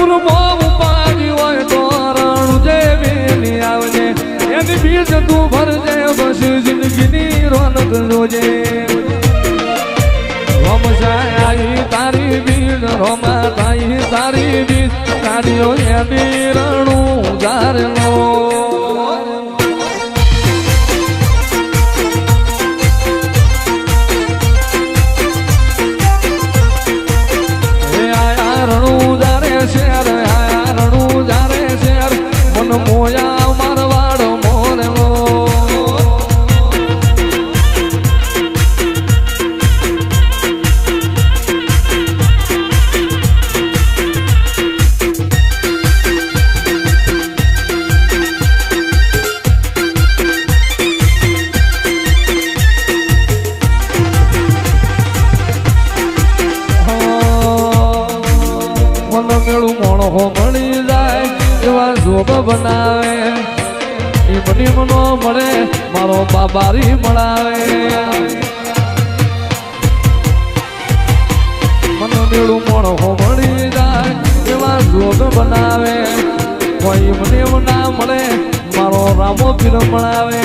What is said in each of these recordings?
ઉર્મો ઉપાડી હોય તો રણું જેવી આવજે એની બીજ તું ભરજે બસ જિંદગીની રોનક જોજે રોમસાઈ તારી બીજ રોમા તાઈ તારી બીજ તારીઓ એની રણું જારનો મોયા મારવાડો મોરેલો મન મેળું મોણો મળી જાય એવા જોબ બનાવે એ મને મનો મળે મારો બાબારી મળાવે મન મેળું મોણો મળી જાય એવા જોબ બનાવે કોઈ મને ના મળે મારો રામો પીર મળાવે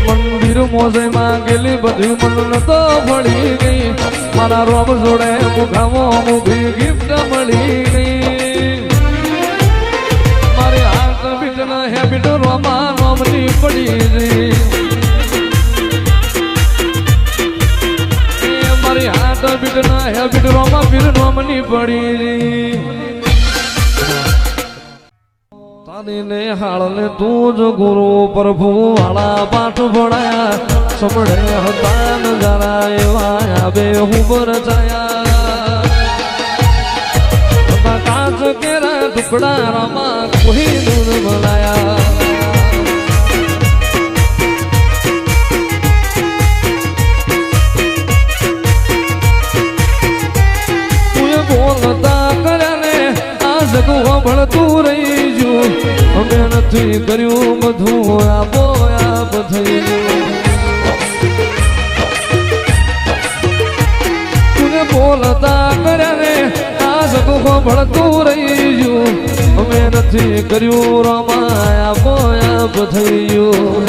મંદિર મોજમાં ગયેલી બધી મન તો ભળી ગઈ મારા રોમ જોડે મુખામો મુખી ગિફ્ટ મળી ગઈ મારી હાથ બીટના હેબિટ રોમા રોમની પડી ગઈ મારી હાથ બીટના હેબિટ રોમા પીર રોમની પડી ગઈ તારીને હાળને તું જ ગુરુ પ્રભુ વાળા પાઠ ભણાયા સમડે હતા નજારા એવા આવે હુબર છાયા કાચ કેરા ટુકડા રામા કોઈ દૂર બોલાયા તું બોલતા કર્યા ને આ જગો ભળતું રહી ગયું અમે નથી કર્યું બધું આપો આપ થઈ તુને બોલતા કર્યા ને આ જગો ભળતું રહી ગયું અમે નથી કર્યું રમાયા બોયા થઈ ગયું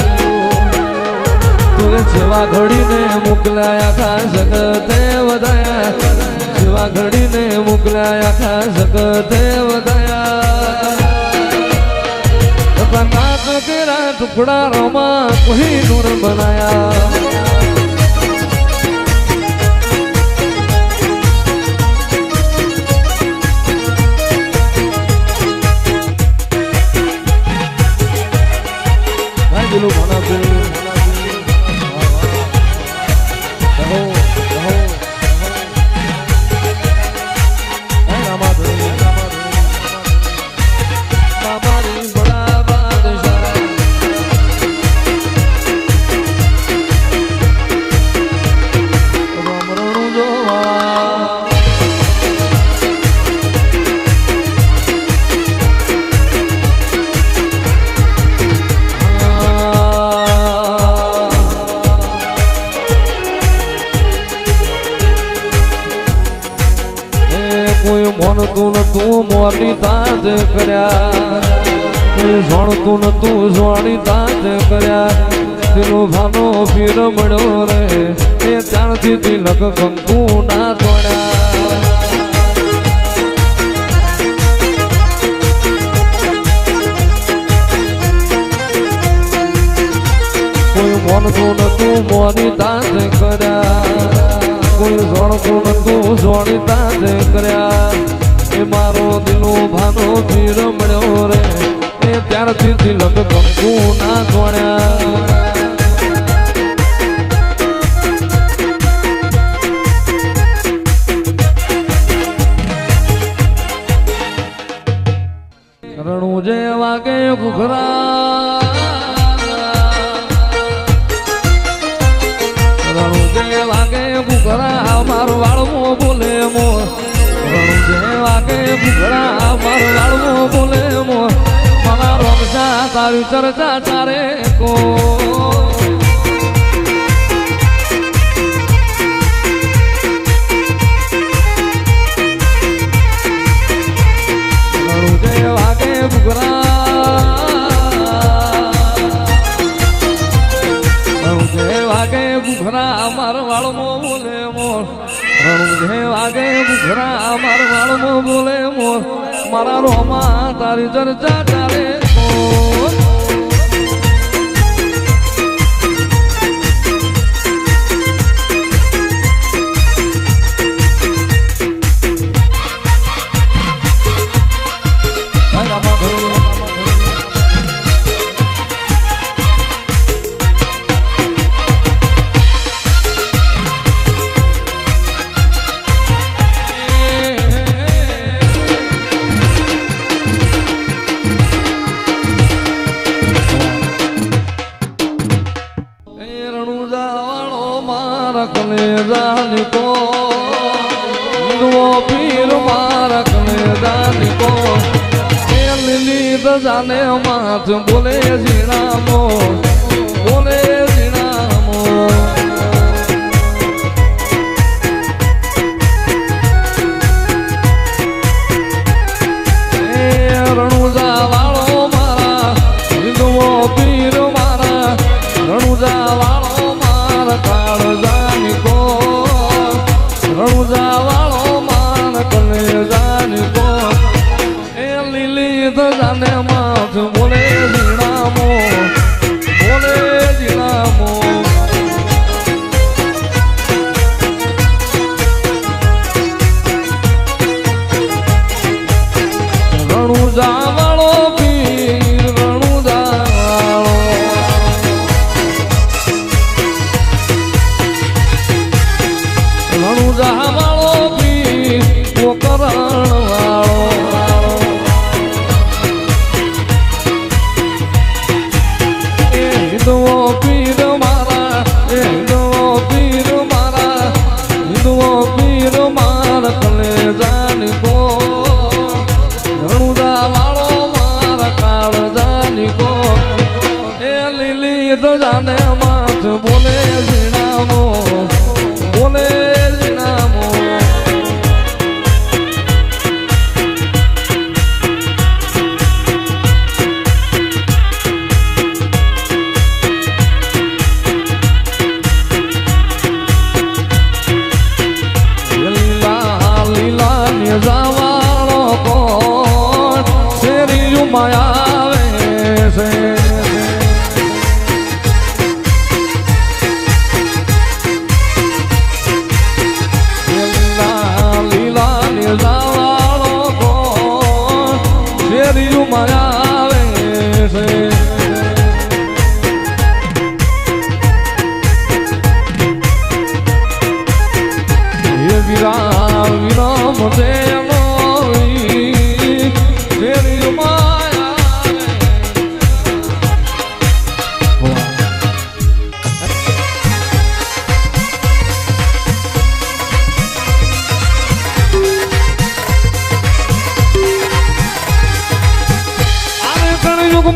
તુને સેવા ઘડીને મોકલાયા ખા જગતે વધાયા સેવા ઘડીને મોકલાયા ખા જગતે વધાયા નાથ કેરા ટુકડા રોમા કોઈ નૂર બનાયા દિલો ભણા તું મોરી તાજ કર્યા જોણતું તું જોણી તાજ કર્યા તેનો ભાનો પીર મળ્યો રે એ ત્યારથી તિલક કંકુ ના તોડ્યા કોઈ મોનતું તું મોરી તાજ કર્યા કોઈ જોણતું તું જોણી તાજ કર્યા એ મારો દિલો ભાનો પીર મળ્યો રે એ ત્યારથી તિલક કંકુ ના તોડ્યા રણું જે વાગે ઘુઘરા રણું જે વાગે ઘુઘરા મારો વાળવો બોલે મોર રણું જે વાગે ઘુઘરા મારો વાળવો બોલે મોર મારા રોમસા તારી ચર્ચા ચારે કો માર વાળમાં બોલે મોર મારા રોમા તારી ચર્ચા ચાલે जाने माथ बोले जीणामो बोले जीणामो रणुजा वालो मारा हिंदुओ पीर मारा रणुजा वालो मार काल जानी को रणुजा वालो मार कले जानी को जाने माथ बोले जीणामो बोले जीणामो रणुजा वालो पीर रणुजा वालो रणुजा वालो पीर वो करण वालो हिंदुओ पीर मारा हिंदुओ पीर मारा हिंदुओ पीर मार कले जानी को रणुजा वालो मार काल जानी को ए लीली तो जाने माथ बोले जीणामो बोले जीणामो जावालो कोण शेरी मायावे से लीला लीला जावालो कोण शेरी मायावे से ये वीरा वीरा मुझे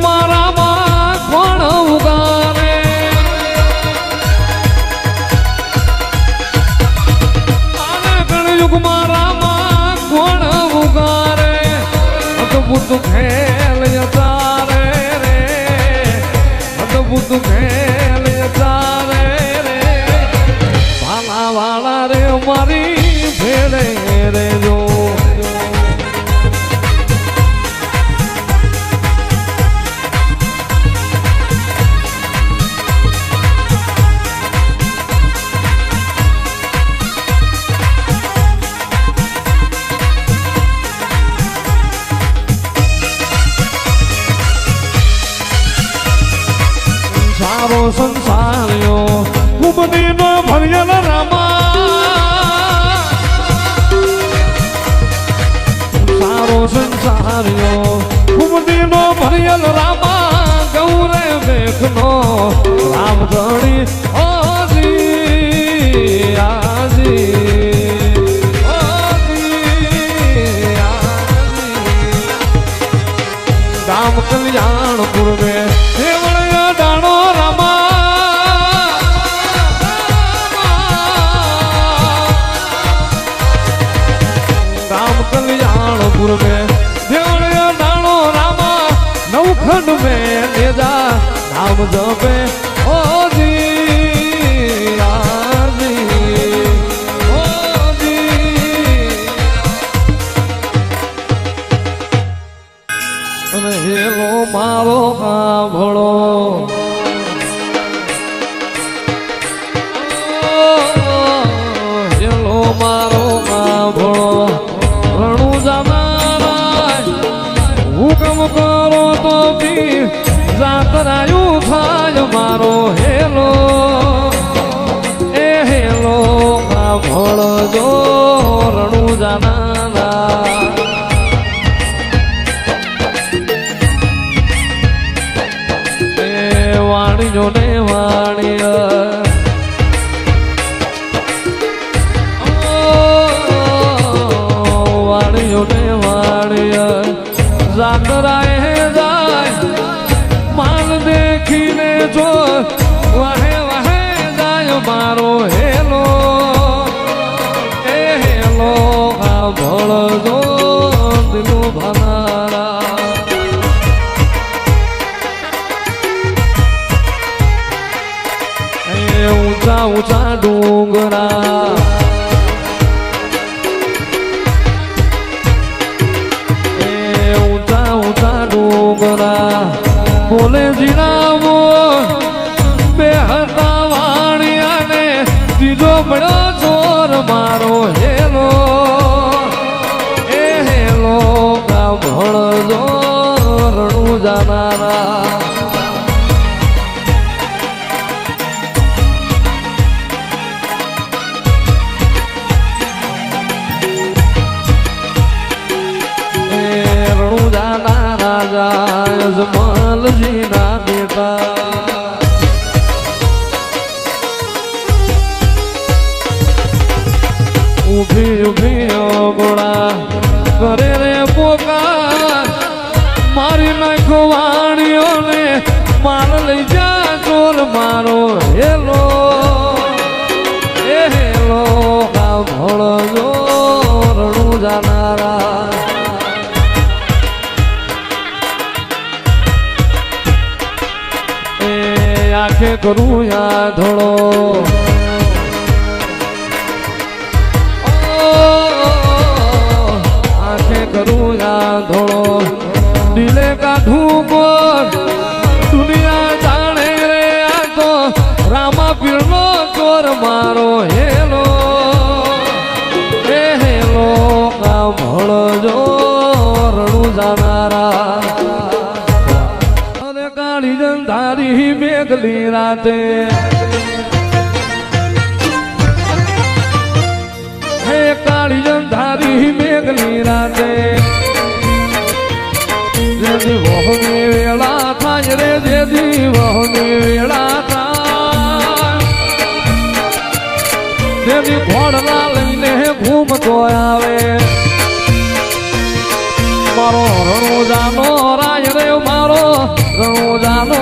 मारा मां कोण उगारे युग मारा मां कोण उगारे अद्भुत खेल यचारे रे अद्भुत खेल यचारे रे भाला वाला रे मारी भेड़े रे जो सारो संसारियो घुमनी न भरियल रामा सारो संसारियो घुमनी न भरियल रामा गौरे देखनो राम धणी आजी आजी राम कल्याणपुर में देवड़िया डाणो रामा राम कल्याणपुर में देवड़िया डाणो रामा नौखंड में नेजा नाम जपे ओ जी आजी ओ जी મારો સાંભળો હેલો મારો સાંભળો રણું જાનારા હુકમ કરો તો બી જાતરાયું થાય મારો હેલો એ હેલો સાંભળજો રણું જાનારા વાણીઓ ને વાણીય વાણીઓ ને વાણીય જાતરાએ જાય માલ દેખીને જો વાહે વાહે જાય મારો હેલો એ હેલો સાંભળજો દિલું ભનારા ઊંચા ઊંચા ડુંગરા ઊંચા ઊંચા ડુંગરા બોલે જીરાવો બે હતા વાણિયા ને ત્રીજો મળ્યો ચોર મારો હેલો એ હેલો સાંભળજો રણું જાનારા જમાલજી ના બેટા ઉભી ઉભી ગોળા કરે રે પોકાર મારી નાખો વાણીઓ ને માર લઈ જા ચોર મારો હેલો એ હેલો સાંભળજો રણું જાનારા આંખે કરું યા ધોળો આંખે કરું યા ધોળો દિલે કાઢું કોર દુનિયા જાણે રે આ તો રામા પીરનો ચોર મારો હેલો એ હેલો સાંભળજો રણું જાનારા કાળી જંધારી મેઘલી રાતે હે કાળી જંધારી મેઘલી રાતે જેદી વહની વેળા થાય રે જેદી વહની વેળા થાય જેદી ઘોડલા લઈને ઘૂમતો આવે મારો રણું જાનો રાય રે મારો રણું જાનો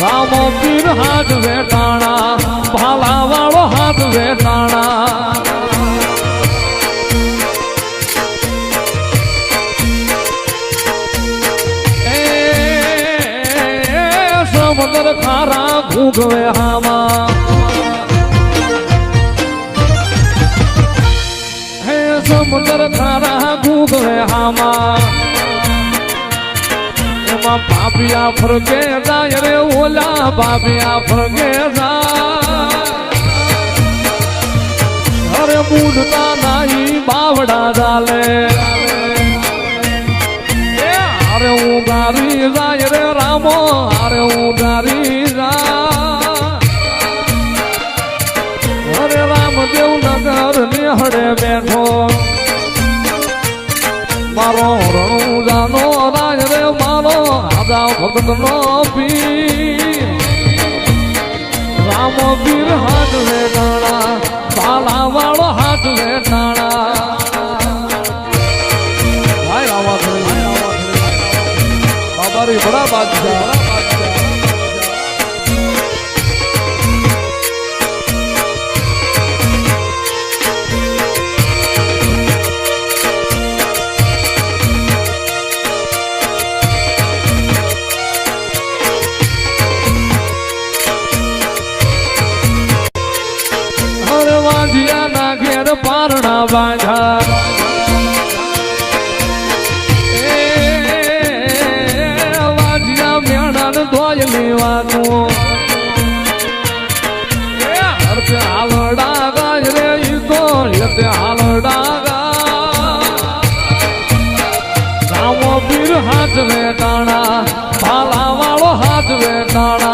રામો પીર હાથ વેટાણા ભાલા વાળો હાથ વેટાણા સમુદ્ર ખારા ઘૂઘવે હામાં સમુદ્ર ખારા ઘૂઘવે હામાં એમાં બાબિયા ફરકે જાય રે ઓલા બાબિયા ફરકે જાય અરે મૂડતા નાઈ બાવડા ચાલે અરે હું ગારી જાય રે રામો અરે હું ગારી જાય અરે રામદેવ નગર નિહળે બેઠો મારો રણું જાનો રાજ રે મારો આદા ભગત નો પીર રામો પીર હાથ વેટાણા બાલા વાળો હાથ વેટાણા ભાઈ રામા બાબા રે બડા બાદશાહ પારણા બાંધા એ તું હરતે હાલડા ગાય રે ઈ તો હેતે હાલડા ગા રામો પીર હાથ વે ટાણા ભાલા વાળો હાથ વે ટાણા